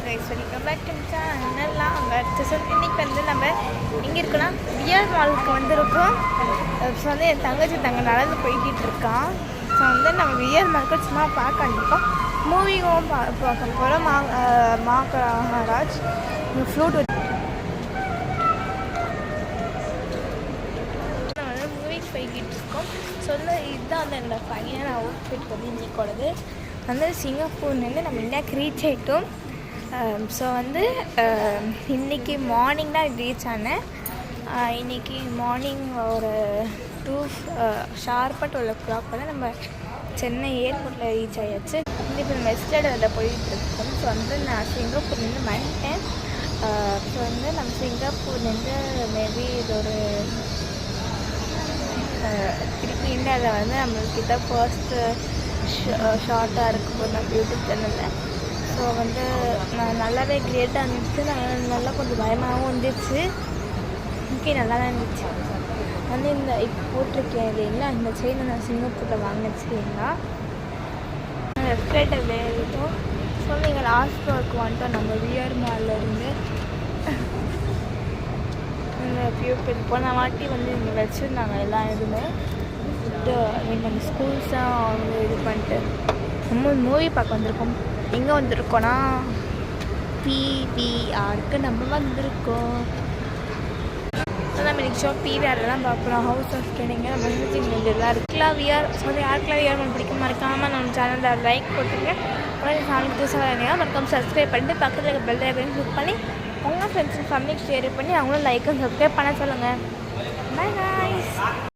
Guys welcome back to சேனல்லாம் இன்றைக்கி வந்து நம்ம எங்கே இருக்கோன்னா விஆர் மாலுக்கு வந்திருக்கோம். ஸோ வந்து என் தங்கச்சி நடந்து போய்கிட்டு இருக்கான். ஸோ வந்து நம்ம விஆர் மாலுக்கு சும்மா பார்க்க அனுப்போம். மூவியும் பார்க்க போகிறோம். மகாராஜ் ஃப்ளூட் வந்து மூவிக்கு போய்கிட்டு இருக்கோம். சொல்ல இதுதான் வந்து என்னோடய ஃபைனல் அவுட்ஃபிட் வந்து இன்றைக்கோடது வந்து சிங்கப்பூர்லேருந்து நம்ம இந்தியாவுக்கு ரீச் ஆகிட்டோம். ஸோ வந்து இன்றைக்கி மார்னிங் தான் ரீச் ஆனேன். இன்றைக்கி மார்னிங் ஒரு 2 ஷார்ப்பாக 12 வந்து நம்ம சென்னை ஏர்போர்ட்டில் ரீச் ஆகியாச்சு. இப்போ நம்ம எஸ்டேடில் போயிட்டுருக்கோம். ஸோ வந்து நான் சிங்கப்பூர்லேருந்து வந்துட்டேன். ஸோ வந்து நம்ம சிங்கப்பூர்லேருந்து மேபி இது ஒரு திருப்பி இந்தியாவில் வந்து நம்மள்கிட்ட ஃபர்ஸ்ட்டு ஷார்ட்டாக இருக்கும்போது நம்ம யூடியூப் சேனலில். ஸோ வந்து நான் நல்லாவே கிரியேட்டாக இருந்துச்சு. நல்லா கொஞ்சம் பயமாகவும் இருந்துச்சு. ஓகே, நல்லா தான் இருந்துச்சு. வந்து இந்த இப்போ போட்டிருக்கேன் இல்லைங்களா, இந்த செயினை நான் சிங்கப்பூரில் வாங்கினேன் இல்லைங்களா. வெப்சைட்டை வேறிட்டோம். ஸோ நீங்கள் லாஸ்ட் ஃப்ளோருக்கு வந்துட்டோம் நம்ம விஆர் மாலில் இருந்து. இந்த பியூப்பிள் போன வாட்டி வந்து இங்கே வச்சுருந்தாங்க எல்லாம் எதுவுமே நீங்கள் அந்த ஸ்கூல்ஸ் தான் அவங்க இது பண்ணிட்டு நம்ம மூவி பார்க்க வந்திருக்கோம். எங்கே வந்திருக்கோன்னா பிவிஆருக்கு நம்ம வந்திருக்கோம். நம்ம இன்றைக்கி ஷோ பிவிஆரில் தான் பார்க்குறோம். ஹவுஸ் ஆஃப் ட்ரெயினிங்க நம்ம மியூசிக் எல்லாம் இருக்குலாம் விஆர். ஸோ யாருக்கெல்லாம் விஆர் நம்ம பிடிக்க மறக்காமல் நம்ம சேனலில் லைக் போட்டுருங்க. உடனே சேனலுக்கு புதுசாக மறக்காமல் சப்ஸ்கிரைப் பண்ணிட்டு பக்கத்தில் இருக்க பெல் ஐக்கன் கிளிக் பண்ணி உங்கள் ஃப்ரெண்ட்ஸ் அண்ட் ஃபேமிலிக்கு ஷேர் பண்ணி அவங்களும் லைக் அண்ட் சப்ஸ்கிரைப் பண்ண சொல்லுங்கள். By guys.